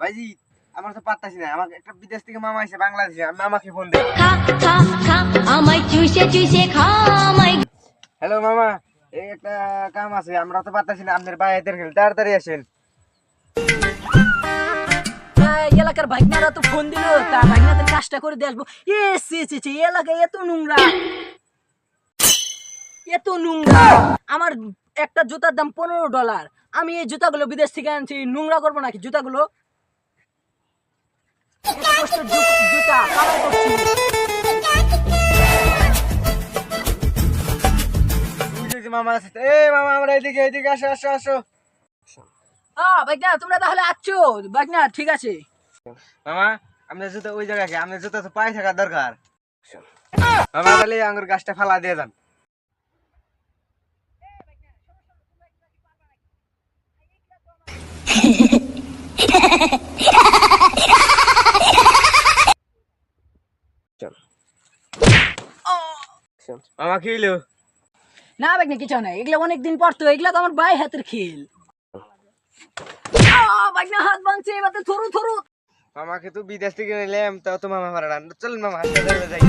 ভাইজি আমার তো পাত্তাছি না, আমাকে একটা বিদেশ থেকে মামা এসে বাংলাদেশে, আমি মামাকে ফোন দেই। খা খা খা আমায় চুষে চুষে খা আমায়। হ্যালো মামা, এই একটা কাম আছে, আমরা তো পাত্তাছি না, আপনার বাইরের খেল, তাড়াতাড়ি আসেন। এলাকার ভাগনারা তো ফোন দিল, তা ভাগনাদের কাজটা করে দিয়ে আসবো। এ সি সি সি, এলাকায় এত নোংরা, এত নোংরা। আমার একটা জুতার দাম $15। আমি এই জুতাগুলো বিদেশ থেকে আনছি, নোংরা করবো নাকি জুতাগুলো? এত কষ্টের জুতা কামাই করছি। বুঝেছি মামা আছে। এ মামা, আমরা এদিকে এদিকে, আসো আসো আসো। ভাগনা তোমরা তাহলে আসছো? ভাগনা ঠিক আছে। মামা আপনার জুতা ওই জায়গায়, আপনার জুতা তো পায়ে থাকার দরকার। মামা তাহলে আঙ্গুর গাছটা ফালা দিয়ে যান। মামা কি হইলো? না ভাগনা কিছু নাই, এগুলো অনেকদিন পর তো, এগুলো তো আমার ভাই হাতের খেল। ভাগনা হাত ভাঙছে, এবার তো থরু থরু। মামাকে তো বিদেশ থেকে নিলাম, তাও তো মামা পারে না। চল মামা হাসপাতালে যাই।